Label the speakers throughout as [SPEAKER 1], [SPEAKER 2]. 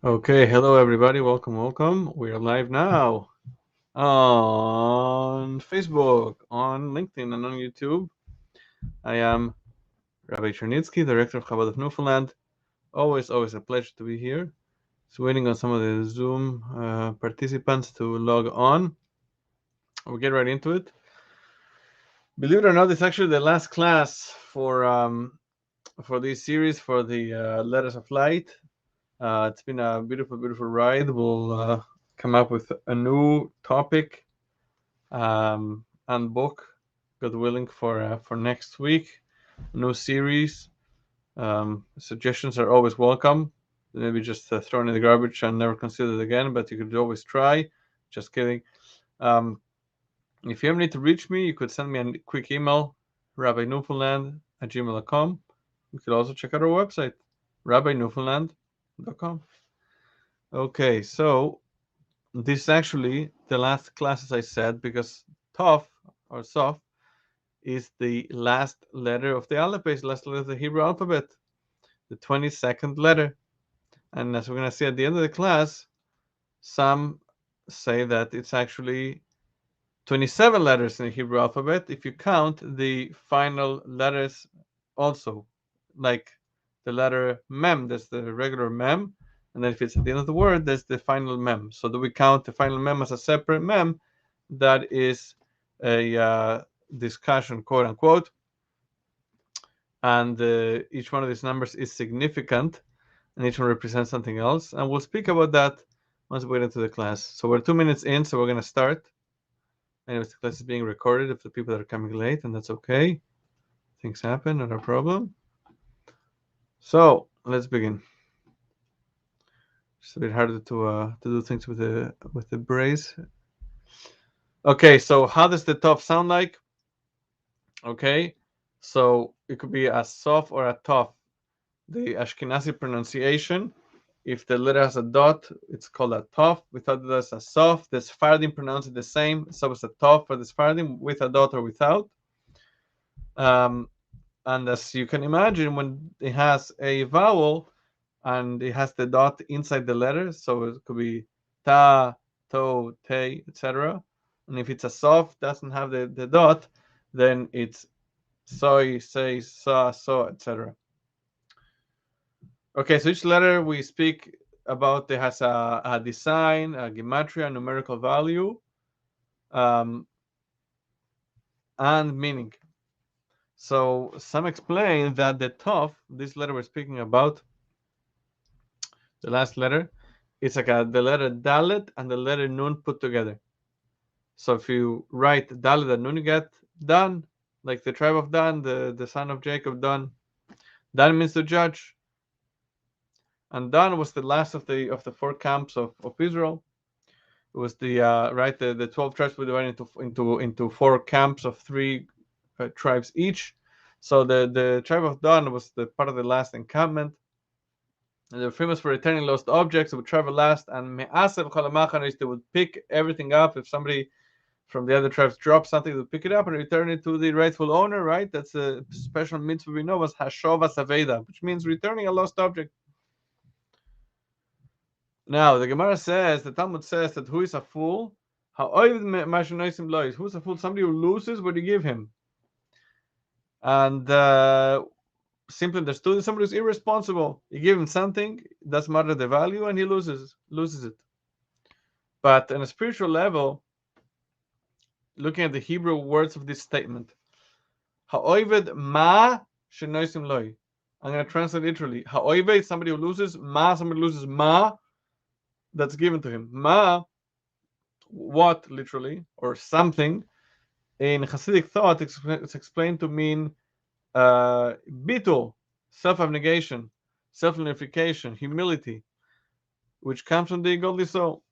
[SPEAKER 1] Okay, hello everybody. Welcome. We are live now on Facebook, on LinkedIn, and on YouTube. I am Rabbi Chernitsky, Director of Chabad of Newfoundland. Always a pleasure to be here. Just waiting on some of the Zoom participants to log on. We'll get right into it. Believe it or not, it's actually the last class for this series for the Letters of Light. It's been a beautiful ride. We'll come up with a new topic and book, God willing, for next week. A new series. Suggestions are always welcome. Maybe just thrown in the garbage and never considered again, but you could always try. Just kidding. Um, if you ever need to reach me, you could send me a quick email, rabbinewfoundland@gmail.com. You could also check out our website, rabbinewfoundland.com. Okay, so this is actually the last class, as I said, because Tov or Sof is the last letter of the alphabet, last letter of the Hebrew alphabet, the 22nd letter. And as we're going to see at the end of the class, some say that it's actually 27 letters in the Hebrew alphabet if you count the final letters also, like the letter mem, there's the regular mem, and then if it's at the end of the word, there's the final mem. So do we count the final mem as a separate mem? That is a discussion, quote unquote, and each one of these numbers is significant, and each one represents something else, and we'll speak about that once we get into the class. So we're 2 minutes in, so we're going to start. Anyways, the class is being recorded if the people that are coming late, and that's okay. Things happen, not a problem. So let's begin. It's a bit harder to do things with the brace. Okay, so how does the Tov sound like? Okay, so it could be a Sof or a Tov. The Ashkenazi pronunciation, if the letter has a dot, it's called a Tov. Without it, there's a Sof. The Sephardim pronounce it the same. So it's a Tov for the Sephardim, with a dot or without. And as you can imagine, when it has a vowel and it has the dot inside the letter, so it could be ta, to, te, etc. And if it's a soft, doesn't have the dot, then it's soy, say, sa, so, etc. Okay, so each letter we speak about, it has a design, a gematria, numerical value, and meaning. So some explain that the Tov, this letter we're speaking about, the last letter, it's like the letter Dalet and the letter Nun put together. So if you write Dalet and Nun, you get Dan, like the tribe of Dan, the son of Jacob, Dan. Dan means to judge. And Dan was the last of the four camps of Israel. It was the 12 tribes were divided into four camps of three tribes each. So the tribe of Dan was the part of the last encampment. And they're famous for returning lost objects. They would travel last, and me'aser they would pick everything up. If somebody from the other tribes dropped something, they would pick it up and return it to the rightful owner, right? That's a special mitzvah we know as Hashova Saveda, which means returning a lost object. Now, the Gemara says, the Talmud says that who is a fool? Who's a fool? Somebody who loses what you give him. And simply understood, somebody who's irresponsible. You give him something, doesn't matter the value, and he loses it. But on a spiritual level, looking at the Hebrew words of this statement, ha'oived ma shenoisim loy. I'm going to translate literally. Ha'oived, somebody who loses, ma, somebody loses ma, that's given to him. Ma, what, literally, or something. In Hasidic thought, it's explained to mean bitul, self-abnegation, self-nullification, humility, which comes from the godly soul.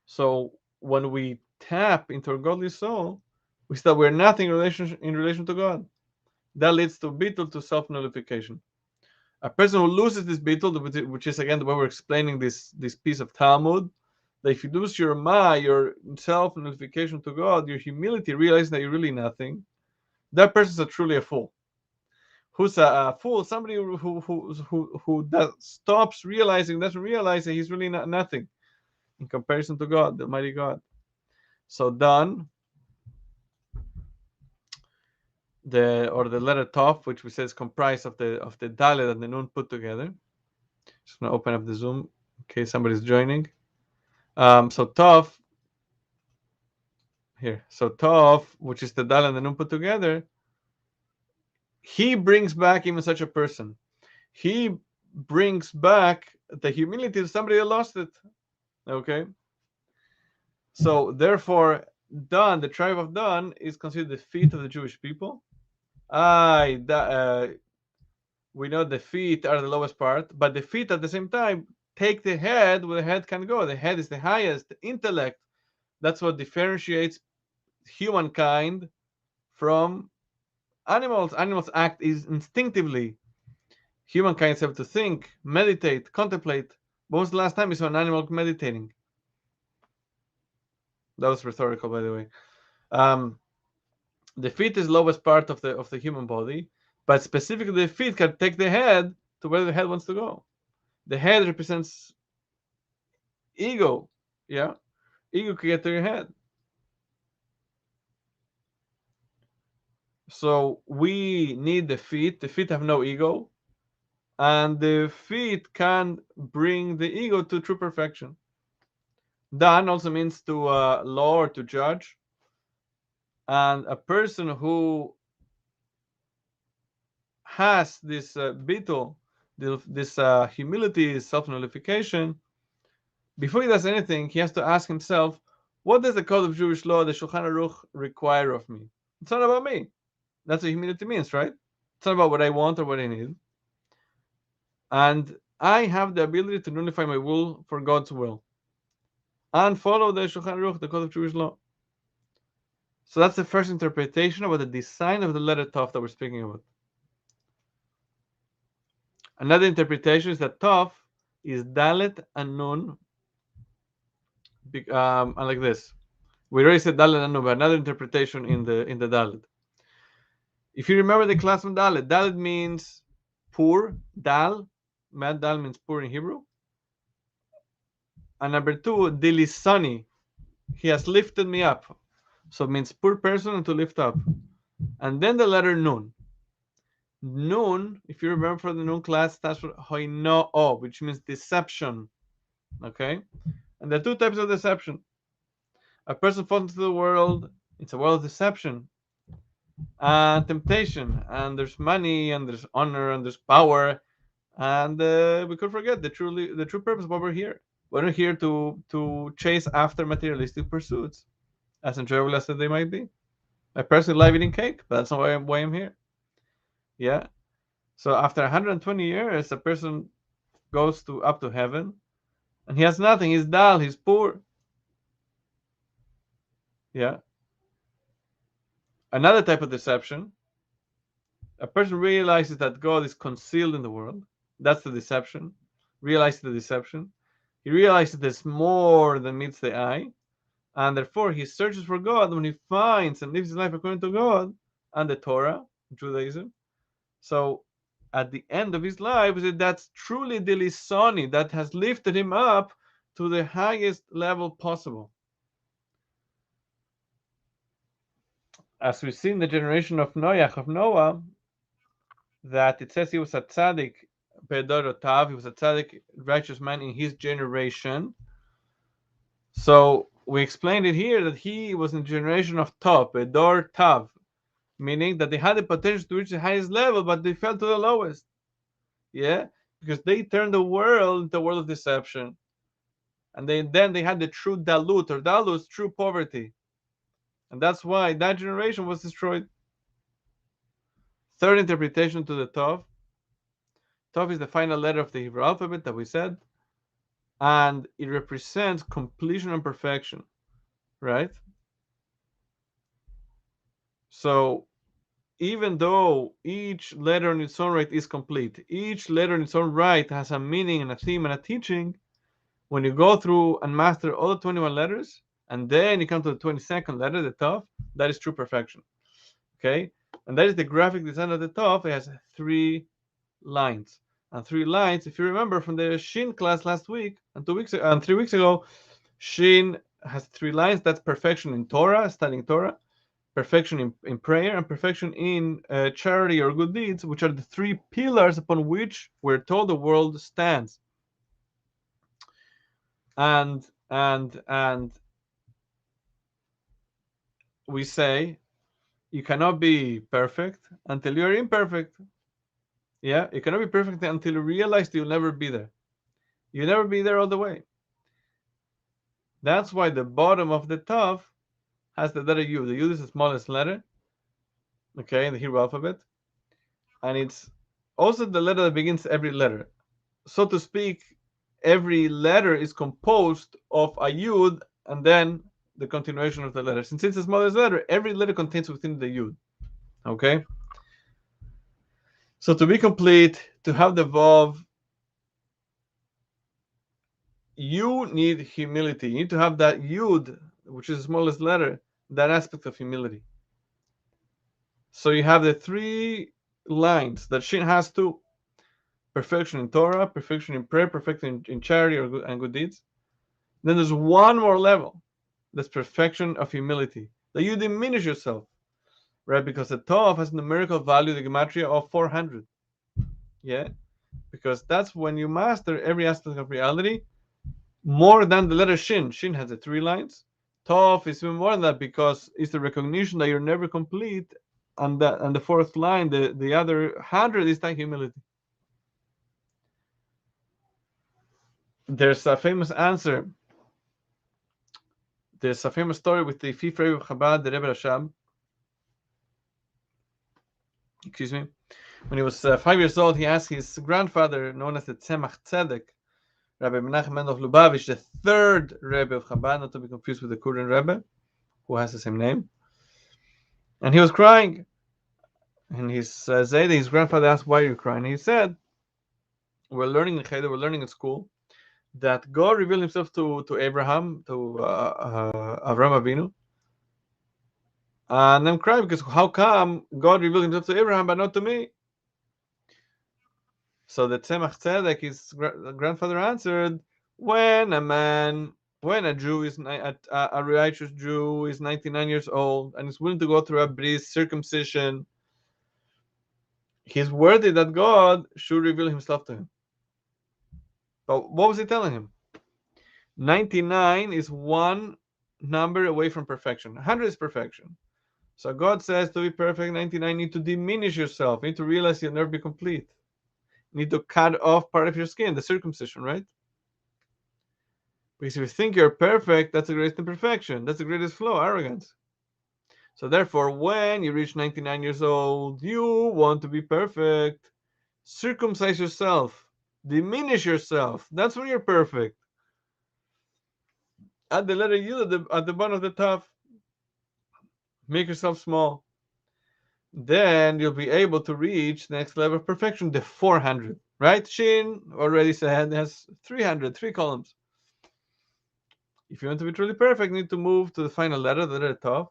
[SPEAKER 1] So when we tap into our godly soul, we see that we're nothing in relation to God. That leads to bitul, to self-nullification. A person who loses this bitul, which is again the way we're explaining this piece of Talmud, that if you lose your your self-nullification to God, your humility, realizing that you're really nothing, that person is truly a fool. who's a fool, somebody who stops realizing, doesn't realize that he's really not nothing in comparison to God, the Almighty God. So dan, the letter Tov, which we say is comprised of the Dalet and the Nun put together. Just gonna open up the Zoom in case somebody's joining. So Tov here. So Tov, which is the Dalet and the Nun put together, he brings back even such a person. He brings back the humility of somebody that lost it. Okay. So therefore, Dan, the tribe of Dan, is considered the feet of the Jewish people. We know the feet are the lowest part, but the feet at the same time take the head where the head can go. The head is the highest, the intellect. That's what differentiates humankind from animals. Animals act is instinctively. Humankind have to think, meditate, contemplate. When was the last time you saw an animal meditating? That was rhetorical, by the way. The feet is lowest part of the human body, but specifically the feet can take the head to where the head wants to go. The head represents ego. Yeah, ego can get to your head. So we need the feet. The feet have no ego, and the feet can bring the ego to true perfection. Dan also means to law or to judge, and a person who has this bittul, this humility, self-nullification, before he does anything, he has to ask himself, what does the code of Jewish law, the Shulchan Aruch, require of me? It's not about me. That's what humility means, right? It's not about what I want or what I need. And I have the ability to nullify my will for God's will and follow the Shulchan Aruch, the code of Jewish law. So that's the first interpretation about the design of the letter Tov that we're speaking about. Another interpretation is that Tov is Dalet and Nun, and like this. We already said Dalet and Nun, but another interpretation in the Dalet. If you remember the class from Dalet, Dalet means poor, Dal. Mad Dal means poor in Hebrew. And number two, Dilisani. He has lifted me up. So it means poor person and to lift up. And then the letter Nun. Nun, if you remember from the Nun class, stands for Hoino, which means deception. Okay? And there are two types of deception. A person falls into the world, it's a world of deception and temptation, and there's money, and there's honor, and there's power, and we could forget the true purpose of why we're here. We're not here to chase after materialistic pursuits, as enjoyable as they might be. I personally love eating cake, but that's not why I'm here. Yeah. So after 120 years, a person goes up to heaven, and he has nothing. He's dull. He's poor. Yeah. Another type of deception. A person realizes that God is concealed in the world. That's the deception. Realizes the deception. He realizes there's more than meets the eye, and therefore he searches for God. When he finds and lives his life according to God and the Torah, Judaism, so at the end of his life, that's truly the Lisani that has lifted him up to the highest level possible. As we see in the generation of Noah, that it says he was a tzaddik, Bedorotav, he was a tzaddik, righteous man in his generation. So we explained it here that he was in the generation of Tov, Bedor Tav, meaning that they had the potential to reach the highest level, but they fell to the lowest. Yeah, because they turned the world into a world of deception, and then they had the true dalut, or dalus, true poverty, and that's why that generation was destroyed. Third interpretation to the Tov. Tov is the final letter of the Hebrew alphabet that we said, and it represents completion and perfection, right? So even though each letter in its own right is complete, each letter in its own right has a meaning and a theme and a teaching, when you go through and master all the 21 letters, and then you come to the 22nd letter, the Tov, that is true perfection. Okay? And that is the graphic design at the top. It has 3 lines. And 3 lines, if you remember from the Shin class last week and 3 weeks ago, Shin has 3 lines. That's perfection in Torah, studying Torah, perfection in prayer, and perfection in charity or good deeds, which are the 3 pillars upon which we're told the world stands. And we say you cannot be perfect until you're imperfect. Yeah, you cannot be perfect until you realize that you'll never be there. You'll never be there all the way. That's why the bottom of the Tav has the letter U. The U is the smallest letter, okay, in the Hebrew alphabet. And it's also the letter that begins every letter. So to speak, every letter is composed of a Yud and then the continuation of the letter. Since it's the smallest letter, every letter contains within the Yud. Okay? So to be complete, to have the Vav, you need humility. You need to have that Yud, which is the smallest letter, that aspect of humility. So you have the 3 lines that Shin has to: perfection in Torah, perfection in prayer, perfection in charity and good deeds. Then there's one more level. That's perfection of humility. That you diminish yourself, right? Because the Tov has numerical value, the gematria of 400. Yeah? Because that's when you master every aspect of reality more than the letter Shin. Shin has the 3 lines. Tov is even more than that because it's the recognition that you're never complete. And the 4th line, the other 100 is that humility. There's a famous answer. There's a famous story with the fifth Rebbe of Chabad, the Rebbe Rashab. Excuse me. When he was 5 years old, he asked his grandfather, known as the Tzemach Tzedek, Rabbi Menachem Mendel Lubavitch, the 3rd Rebbe of Chabad, not to be confused with the Kurin Rebbe, who has the same name. And he was crying. And his grandfather asked, "Why are you crying?" And he said, "We're learning in Cheder, we're learning in school, that God revealed himself to Abraham, to Avram Avinu. And I'm crying because how come God revealed himself to Abraham but not to me?" So the Tzemach Tzedek, his grandfather, answered, when a Jew is a righteous Jew is 99 years old and is willing to go through a bris, circumcision, he's worthy that God should reveal himself to him. But what was he telling him? 99 is one number away from perfection. 100 is perfection. So God says to be perfect, 99, you need to diminish yourself. You need to realize you'll never be complete. You need to cut off part of your skin, the circumcision, right? Because if you think you're perfect, that's the greatest imperfection. That's the greatest flaw, arrogance. So therefore, when you reach 99 years old, you want to be perfect. Circumcise yourself. Diminish yourself. That's when you're perfect. Add the letter U at the bottom of the top. Make yourself small. Then you'll be able to reach the next level of perfection, the 400. Right? Shin already said it has 300, 3 columns. If you want to be truly perfect, you need to move to the final letter, the letter Tav.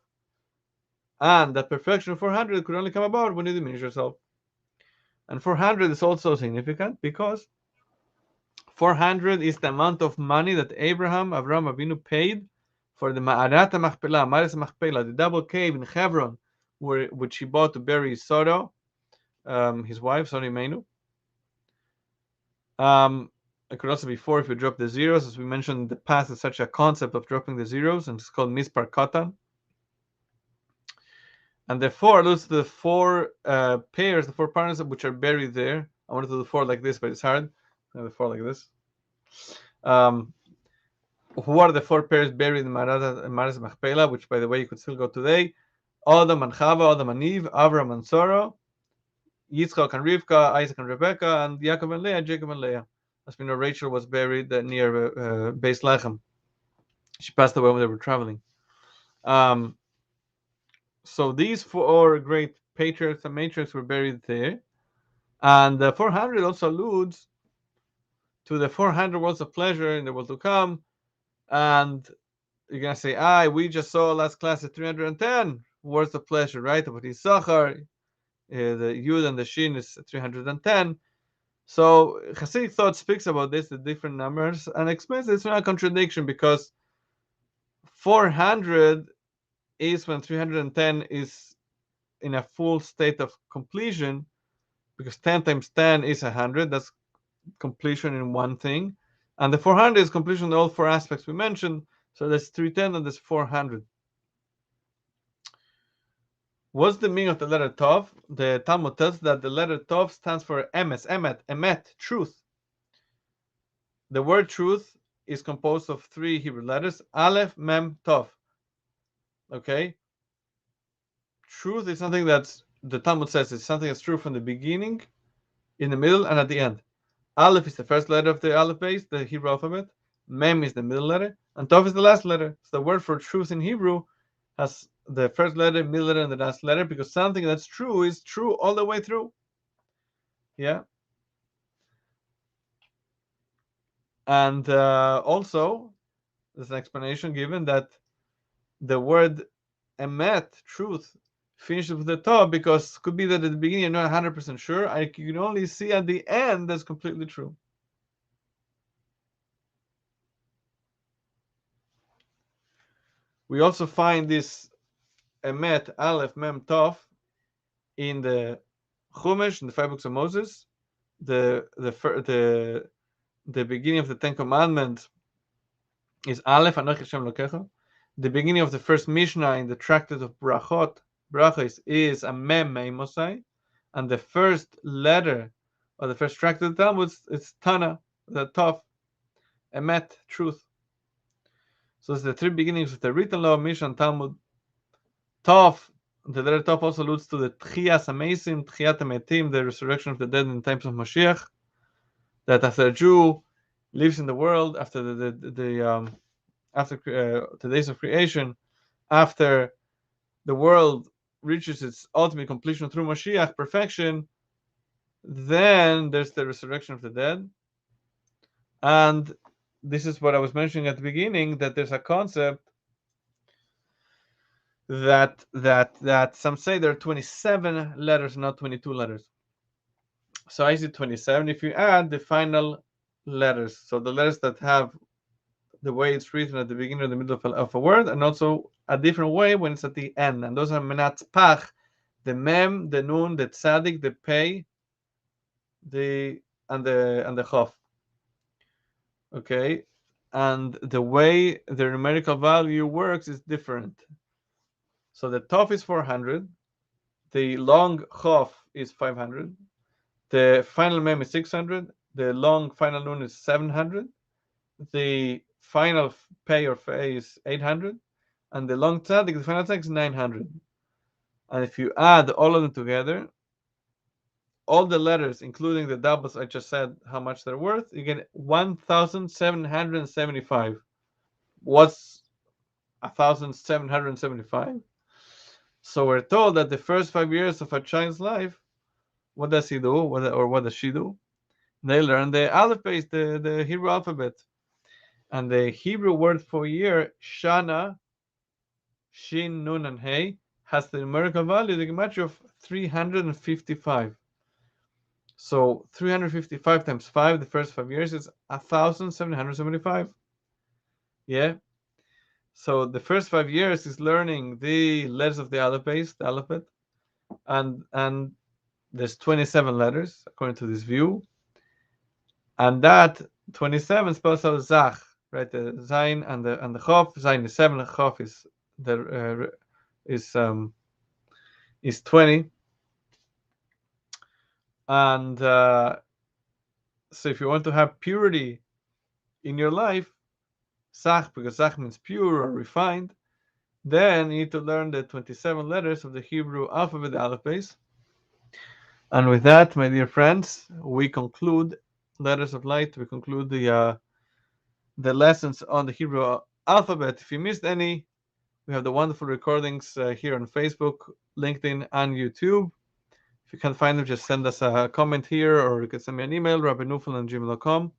[SPEAKER 1] And that perfection of 400 could only come about when you diminish yourself. And 400 is also significant because 400 is the amount of money that Avram Avinu paid for the Ma'arat HaMachpelah, Ma'arat HaMachpelah, the double cave in Hebron, which he bought to bury Sodom, his wife, Sodom Imenu. It could also be 4 if you drop the zeros. As we mentioned in the past, it's such a concept of dropping the zeros, and it's called Mispar Katan. And the 4 alludes to the 4 pairs, the 4 partners which are buried there. I wanted to do 4 like this, but it's hard. The 4 like this. Who are the 4 pairs buried in Maras Machpelah, which, by the way, you could still go today? Adam and Chava, Adam and Eve, Avram and Sarah, Yitzchak and Rivka, Isaac and Rebecca, and Yaakov and Leah, Jacob and Leah. As we know, Rachel was buried near Beis Lechem. She passed away when they were traveling. So these 4 great patriarchs and matriarchs were buried there. And the 400 also alludes to the 400 worlds of pleasure in the world to come. And you're going to say, we just saw last class at 310 worlds of pleasure, right? About Yisachar, the Yud and the Shin is 310. So Hasidic thought speaks about this, the different numbers, and explains it's not a contradiction because 400 is when 310 is in a full state of completion, because 10 times 10 is 100. That's completion in one thing. And the 400 is completion in all four aspects we mentioned. So there's 310 and there's 400. What's the meaning of the letter Tov? The Talmud tells that the letter Tov stands for emes, emet, truth. The word truth is composed of three Hebrew letters, Aleph, Mem, Tov. Okay? Truth is something that's, the Talmud says, it's something that's true from the beginning, in the middle, and at the end. Aleph is the first letter of the Aleph base, the Hebrew alphabet. Mem is the middle letter, and Tov is the last letter. So the word for truth in Hebrew has the first letter, middle letter, and the last letter, because something that's true is true all the way through. Yeah. And also, there's an explanation given that the word emet, truth, finishes with the Tov because it could be that at the beginning you're not 100% sure. I can only see at the end that's completely true. We also find this emet, aleph, mem, tov in the Chumash, in the five books of Moses. The beginning of the Ten Commandments is aleph, Anochi Hashem Elokecha. The beginning of the first Mishnah in the Tractate of Brachos is a mem meimosai, and the first letter of the first tractate of the Talmud is Tana, the Tov, emet, truth. So it's the three beginnings of the written law, Mishnah, and Talmud. Tov, the letter Tov also alludes to the Tchias Amesim, Tchiat Ametim, the resurrection of the dead in times of Mashiach. That after a Jew lives in the world, after the days of creation, after the world reaches its ultimate completion through Mashiach, perfection, then there's the resurrection of the dead. And this is what I was mentioning at the beginning, that there's a concept that some say there are 27 letters, not 22 letters. So I see 27 if you add the final letters, so the letters that have the way it's written at the beginning or the middle of a word, and also a different way when it's at the end. And those are menat pach, the mem, the nun, the tzadik, the pei, and the chof. Okay, and the way the numerical value works is different. So the tov is 400, the long chof is 500, the final mem is 600, the long final nun is 700, the final pay or fei is 800, and the long tzadik, the final tzadik is 900. And if you add all of them together, all the letters, including the doubles I just said how much they're worth, you get 1,775. What's 1,775? So we're told that the first 5 years of a child's life, what does he do? What does she do? They learn the alphabet, the Hebrew alphabet. And the Hebrew word for year, Shana, Shin, Nun, and Hey, has the numerical value, the gematria of 355. So 355 times 5, the first 5 years, is 1,775. Yeah. So the first 5 years is learning the letters of the alphabet, and there's 27 letters according to this view, and that 27 spells out Zach, right? The Zain and the Chof. Zain is 7, Chof is 20, and so if you want to have purity in your life, Zach, because Zach means pure or refined, then you need to learn the 27 letters of the Hebrew alphabet, the Aleph base. And with that, my dear friends, we conclude Letters of Light. We conclude the lessons on the Hebrew alphabet. If you missed any, we have the wonderful recordings here on Facebook, LinkedIn, and YouTube. If you can't find them, just send us a comment here, or you can send me an email, rabbinuffel@gmail.com.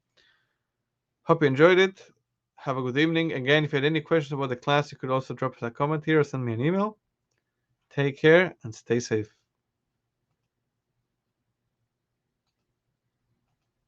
[SPEAKER 1] Hope you enjoyed it. Have a good evening. Again, if you had any questions about the class, you could also drop us a comment here or send me an email. Take care and stay safe.